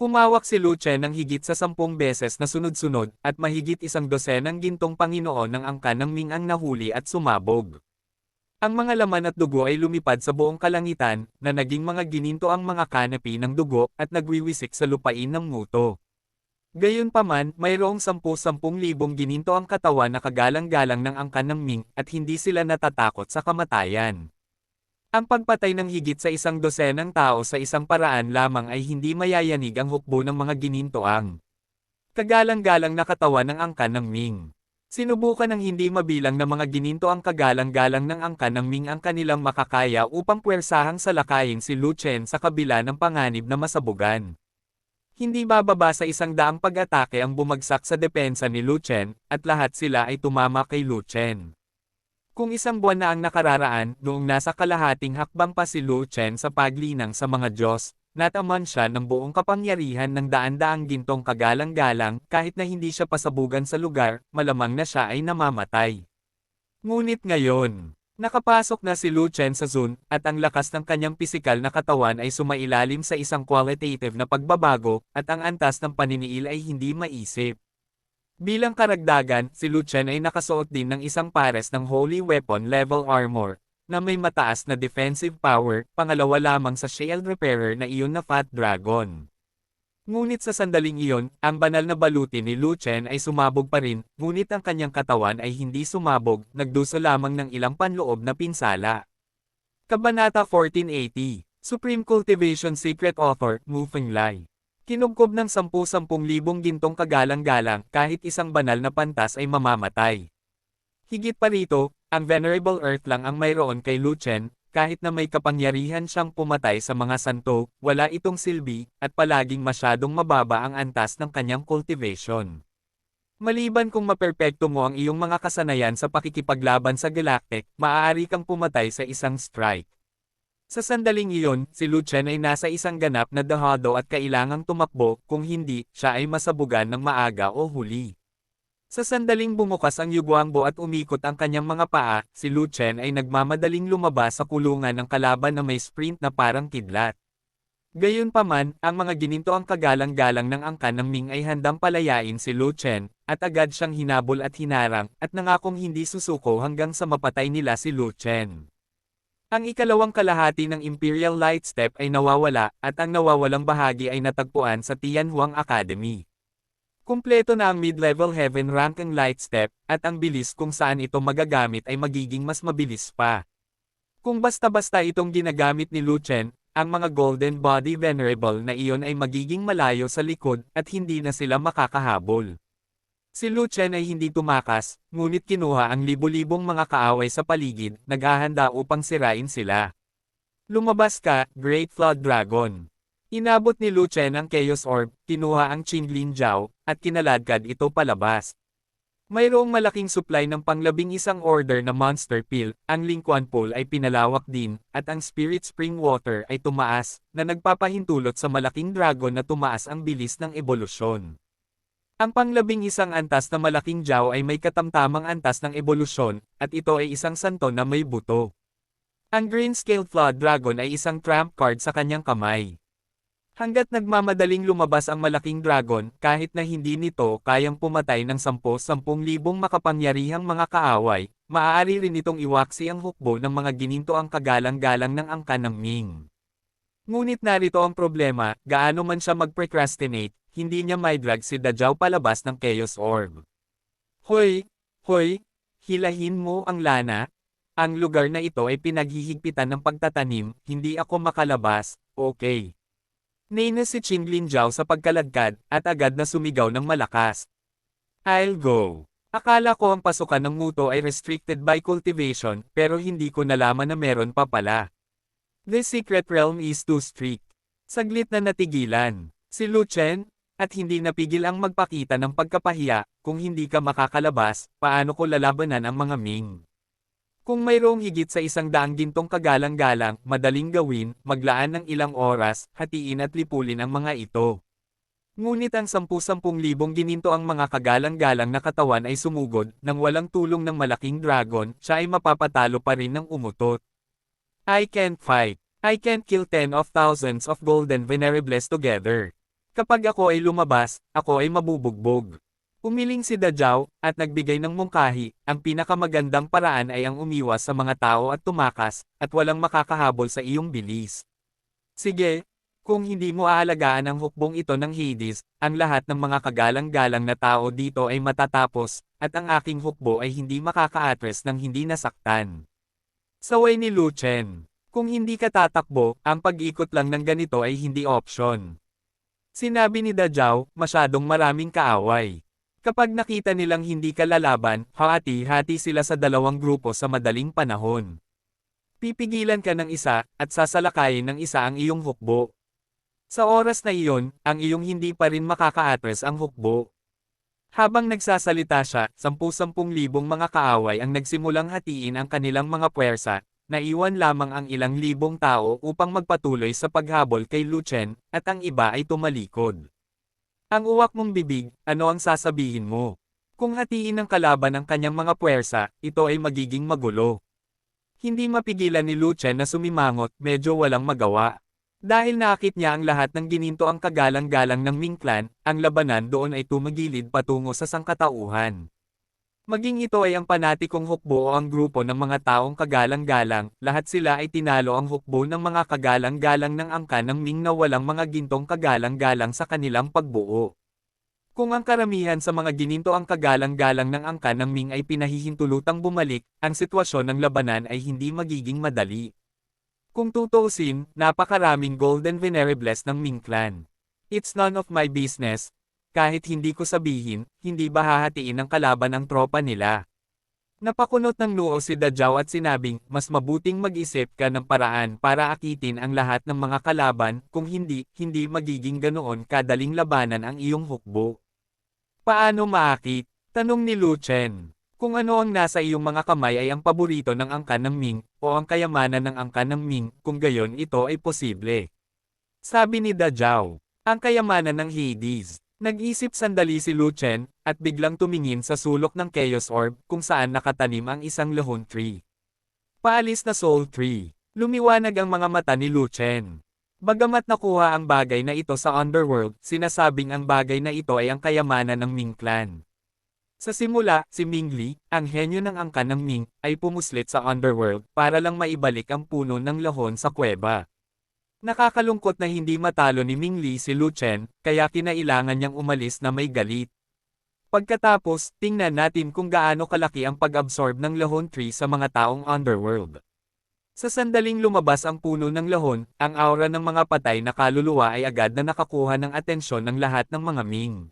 Humawak si Lu Chen ng higit sa 10 beses na sunod-sunod, at mahigit 12 gintong Panginoon ng angkan ng Ming ang nahuli at sumabog. Ang mga laman at dugo ay lumipad sa buong kalangitan, na naging mga gininto ang mga kanapi ng dugo, at nagwiwisik sa lupain ng nguto. Gayunpaman, mayroong 10,000 gininto ang katawan na kagalang-galang ng angkan ng Ming, at hindi sila natatakot sa kamatayan. Ang pagpatay ng higit sa 12 tao sa isang paraan lamang ay hindi mayayanig ang hukbo ng mga ginintoang kagalang-galang na katawan ng angkan ng Ming. Sinubukan ng hindi mabilang na mga gininto ang kagalang-galang ng angkan ng Ming ang kanilang makakaya upang puwersahang salakayin si Lu Chen sa kabila ng panganib na masabugan. Hindi bababa sa 100 pag-atake ang bumagsak sa depensa ni Lu Chen, at lahat sila ay tumama kay Lu Chen. Kung isang buwan na ang nakararaan, noong nasa kalahating hakbang pa si Lu Chen sa paglinang sa mga Diyos, nataman siya ng buong kapangyarihan ng daan-daang gintong kagalang-galang, kahit na hindi siya pasabugan sa lugar, malamang na siya ay namamatay. Ngunit ngayon, nakapasok na si Lu Chen sa zone, at ang lakas ng kanyang pisikal na katawan ay sumailalim sa isang qualitative na pagbabago, at ang antas ng paniniil ay hindi maisip. Bilang karagdagan, si Lu Chen ay nakasuot din ng isang pares ng Holy Weapon level armor, na may mataas na defensive power, pangalawa lamang sa Shield Repairer na iyon na Fat Dragon. Ngunit sa sandaling iyon, ang banal na baluti ni Lu Chen ay sumabog pa rin, ngunit ang kanyang katawan ay hindi sumabog, nagdusa lamang ng ilang panloob na pinsala. Kabanata 1480, Supreme Cultivation Secret Author, Mu Fenglai. Kinubkob ng 10,000 gintong kagalang-galang, kahit isang banal na pantas ay mamamatay. Higit pa rito, ang Venerable Earth lang ang mayroon kay Lu Chen, kahit na may kapangyarihan siyang pumatay sa mga santo, wala itong silbi, at palaging masyadong mababa ang antas ng kanyang cultivation. Maliban kung maperpekto mo ang iyong mga kasanayan sa pakikipaglaban sa Galactic, maaari kang pumatay sa isang strike. Sa sandaling iyon, si Lu Chen ay nasa isang ganap na dahado at kailangang tumakbo, kung hindi, siya ay masabugan ng maaga o huli. Sa sandaling bumukas ang Yuguangbo at umikot ang kanyang mga paa, si Lu Chen ay nagmamadaling lumabas sa kulungan ng kalaban na may sprint na parang kidlat. Gayunpaman, ang mga gininto ang kagalang-galang ng angkan ng Ming ay handang palayain si Lu Chen, at agad siyang hinabol at hinarang, at nangakong hindi susuko hanggang sa mapatay nila si Lu Chen. Ang ikalawang kalahati ng Imperial Light Step ay nawawala, at ang nawawalang bahagi ay natagpuan sa Tianhuang Academy. Kumpleto na ang mid-level heaven rank ang light step, at ang bilis kung saan ito magagamit ay magiging mas mabilis pa. Kung basta-basta itong ginagamit ni Lu Chen, ang mga Golden Body Venerable na iyon ay magiging malayo sa likod, at hindi na sila makakahabol. Si Lu Chen ay hindi tumakas, ngunit kinuha ang libo-libong mga kaaway sa paligid, naghahanda upang sirain sila. Lumabas ka, Great Flood Dragon. Inabot ni Lu Chen ang Chaos Orb, kinuha ang Qinglin Jiao, at kinaladkad ito palabas. Mayroong malaking supply ng pang-11 order na Monster Pill, ang Lingquan Pool ay pinalawak din, at ang Spirit Spring Water ay tumaas, na nagpapahintulot sa malaking dragon na tumaas ang bilis ng ebolusyon. Ang pang-11 antas na malaking Jiao ay may katamtamang antas ng ebolusyon, at ito ay isang santo na may buto. Ang Green Scaled Flood Dragon ay isang trump card sa kanyang kamay. Hanggat nagmamadaling lumabas ang malaking dragon, kahit na hindi nito kayang pumatay ng 10,000 makapangyarihang mga kaaway, maaari rin itong iwaksi ang hukbo ng mga gininto ang kagalang-galang ng angkan ng Ming. Ngunit narito ang problema, gaano man siya mag-procrastinate, hindi niya maidrag si Dajao palabas ng Chaos Orb. Hoy! Hoy! Hilahin mo ang lana? Ang lugar na ito ay pinaghihigpitan ng pagtatanim, hindi ako makalabas, okay. Nainis si Qinglin Zhao sa pagkalagkad, at agad na sumigaw ng malakas. I'll go. Akala ko ang pasukan ng Muto ay restricted by cultivation, pero hindi ko nalaman na meron pa pala. The secret realm is too strict. Saglit na natigilan. Si Lu Chen, at hindi napigil ang magpakita ng pagkapahiya, kung hindi ka makakalabas, paano ko lalabanan ang mga Ming? Kung mayroong higit sa 100 gintong kagalang-galang, madaling gawin, maglaan ng ilang oras, hatiin at lipulin ang mga ito. Ngunit ang 10,000 gininto ang mga kagalang-galang na katawan ay sumugod, nang walang tulong ng malaking dragon, siya ay mapapatalo pa rin ng umutot. I can't fight. I can't kill 10 of thousands of golden venerables together. Kapag ako ay lumabas, ako ay mabubugbog. Umiling si Dajao, at nagbigay ng mungkahi, ang pinakamagandang paraan ay ang umiwas sa mga tao at tumakas, at walang makakahabol sa iyong bilis. Sige, kung hindi mo aalagaan ang hukbong ito ng Hades, ang lahat ng mga kagalang-galang na tao dito ay matatapos, at ang aking hukbo ay hindi makaka-atres ng hindi nasaktan. Saway ni Lu Chen. Kung hindi ka tatakbo, ang pag-ikot lang ng ganito ay hindi option. Sinabi ni Dajao, masyadong maraming kaaway. Kapag nakita nilang hindi ka lalaban, hati-hati sila sa dalawang grupo sa madaling panahon. Pipigilan ka ng isa, at sasalakayin ng isa ang iyong hukbo. Sa oras na iyon, ang iyong hindi pa rin makaka-atres ang hukbo. Habang nagsasalita siya, 10,000 mga kaaway ang nagsimulang hatiin ang kanilang mga puwersa, naiwan lamang ang ilang libong tao upang magpatuloy sa paghabol kay Lu Chen, at ang iba ay tumalikod. Ang uwak mong bibig, ano ang sasabihin mo? Kung hatiin ng kalaban ang kanyang mga puwersa, ito ay magiging magulo. Hindi mapigilan ni Lu Chen na sumimangot, medyo walang magawa. Dahil nakit niya ang lahat ng gininto ang kagalang-galang ng Ming Clan, ang labanan doon ay tumagilid patungo sa sangkatauhan. Maging ito ay ang panatikong hukbo o ang grupo ng mga taong kagalang-galang, lahat sila ay tinalo ang hukbo ng mga kagalang-galang ng angkan ng Ming na walang mga gintong kagalang-galang sa kanilang pagbuo. Kung ang karamihan sa mga gininto ang kagalang-galang ng angkan ng Ming ay pinahihintulutang bumalik, ang sitwasyon ng labanan ay hindi magiging madali. Kung tutuusin, napakaraming golden venerables ng Ming Clan. It's none of my business. Kahit hindi ko sabihin, hindi ba hahatiin ng kalaban ang tropa nila? Napakunot ng noo si Dajao at sinabing, mas mabuting mag-isip ka ng paraan para akitin ang lahat ng mga kalaban, kung hindi, hindi magiging ganoon kadaling labanan ang iyong hukbo. Paano maakit? Tanong ni Lu Chen. Kung ano ang nasa iyong mga kamay ay ang paborito ng angkan ng Ming, o ang kayamanan ng angkan ng Ming, kung gayon ito ay posible. Sabi ni Dajao, ang kayamanan ng Hades. Nag-isip sandali si Lu Chen, at biglang tumingin sa sulok ng Chaos Orb, kung saan nakatanim ang isang lahon tree. Paalis na soul tree. Lumiwanag ang mga mata ni Lu Chen. Bagamat nakuha ang bagay na ito sa Underworld, sinasabing ang bagay na ito ay ang kayamanan ng Ming Clan. Sa simula, si Ming Li, ang henyo ng angkan ng Ming, ay pumuslit sa Underworld, para lang maibalik ang puno ng lahon sa kuweba. Nakakalungkot na hindi matalo ni Ming Li si Lu Chen, kaya kinailangan niyang umalis na may galit. Pagkatapos, tingnan natin kung gaano kalaki ang pag-absorb ng lahon tree sa mga taong Underworld. Sa sandaling lumabas ang puno ng lahon, ang aura ng mga patay na kaluluwa ay agad na nakakuha ng atensyon ng lahat ng mga Ming.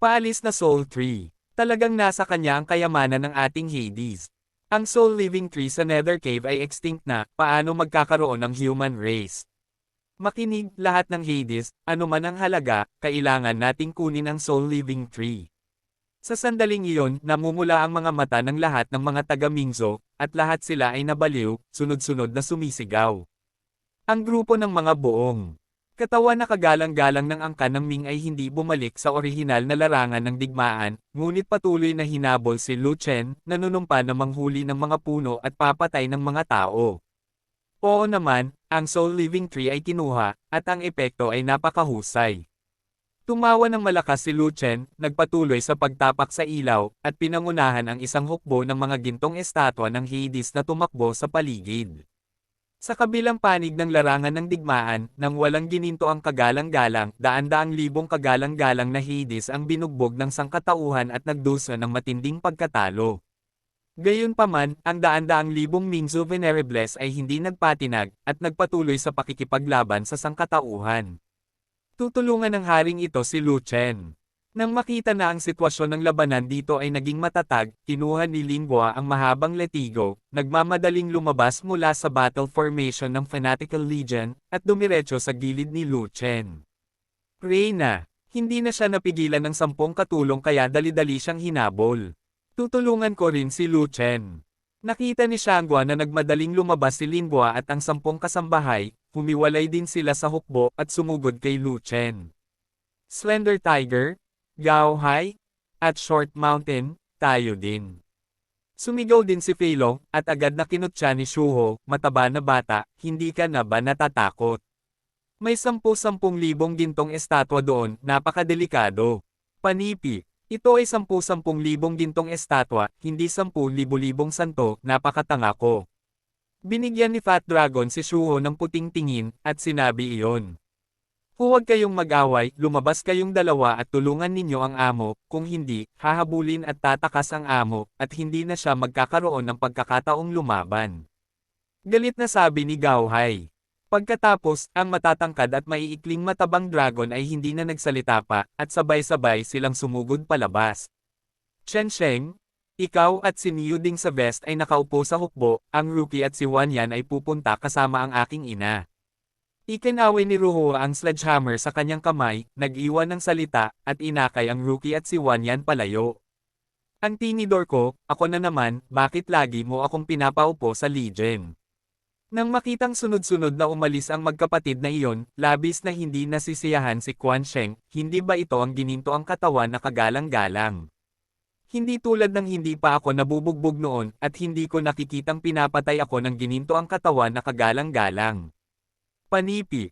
Paalis na soul tree. Talagang nasa kanya ang kayamanan ng ating Hades. Ang soul living tree sa Nether Cave ay extinct na, paano magkakaroon ng human race? Makinig, lahat ng Hades, anuman ang halaga, kailangan nating kunin ang soul living tree. Sa sandaling iyon, namumula ang mga mata ng lahat ng mga taga-Mingzhou, at lahat sila ay nabaliw, sunod-sunod na sumisigaw. Ang grupo ng mga buong katawan na kagalang-galang ng angkan ng Ming ay hindi bumalik sa orihinal na larangan ng digmaan, ngunit patuloy na hinabol si Lu Chen, nanunumpa na manghuli ng mga puno at papatay ng mga tao. Oo naman, Ang Soul Living Tree ay kinuha, at ang epekto ay napakahusay. Tumawa ng malakas si Lu Chen, nagpatuloy sa pagtapak sa ilaw, at pinangunahan ang isang hukbo ng mga gintong estatwa ng Hades na tumakbo sa paligid. Sa kabilang panig ng larangan ng digmaan, nang walang gininto ang kagalang-galang, daan-daang libong kagalang-galang na Hades ang binugbog ng sangkatauhan at nagdusa ng matinding pagkatalo. Gayunpaman, ang daan-daang libong Mingzu Venerables ay hindi nagpatinag, at nagpatuloy sa pakikipaglaban sa sangkatauhan. Tutulungan ng haring ito si Lu Chen. Nang makita na ang sitwasyon ng labanan dito ay naging matatag, kinuha ni Lingua ang mahabang letigo, nagmamadaling lumabas mula sa battle formation ng Fanatical Legion, at dumiretso sa gilid ni Lu Chen. Reyna, hindi na siya napigilan ng 10 katulong kaya dali-dali siyang hinabol. Tutulungan ko rin si Lu Chen. Nakita ni Xianghua na nagmadaling lumabas si Lingua at ang 10 kasambahay, humiwalay din sila sa hukbo at sumugod kay Lu Chen. Slender Tiger, Gao Hai, at Short Mountain, tayo din. Sumigaw din si Fei Long, at agad na kinutya ni Shuho, mataba na bata, hindi ka na ba natatakot? May 10,000 gintong estatwa doon, napakadelikado. Panipi, ito ay 10,000 gintong estatwa, hindi 10,000 santo, napakatanga ko. Binigyan ni Fat Dragon si Shuho ng puting tingin, at sinabi iyon. Huwag kayong mag-away, lumabas kayong dalawa at tulungan ninyo ang amo, kung hindi, hahabulin at tatakas ang amo, at hindi na siya magkakaroon ng pagkakataong lumaban. Galit na sabi ni Gao Hai. Pagkatapos, ang matatangkad at maiikling matabang dragon ay hindi na nagsalita pa, at sabay-sabay silang sumugod palabas. Chen Sheng, ikaw at si Niu Ding sa vest ay nakaupo sa hukbo, ang rookie at si Wan Yan ay pupunta kasama ang aking ina. Ikinaway ni Ruho ang sledgehammer sa kanyang kamay, nag-iwan ng salita, at inakay ang rookie at si Wan Yan palayo. Ang tinidor ko, ako na naman, bakit lagi mo akong pinapaupo sa Legion? Nang makitang sunod-sunod na umalis ang magkapatid na iyon, labis na hindi nasisiyahan si Quan Sheng, hindi ba ito ang gininto ang katawan na kagalang-galang? Hindi tulad ng hindi pa ako nabubugbog noon, at hindi ko nakikitang pinapatay ako ng gininto ang katawan na kagalang-galang. Panipi,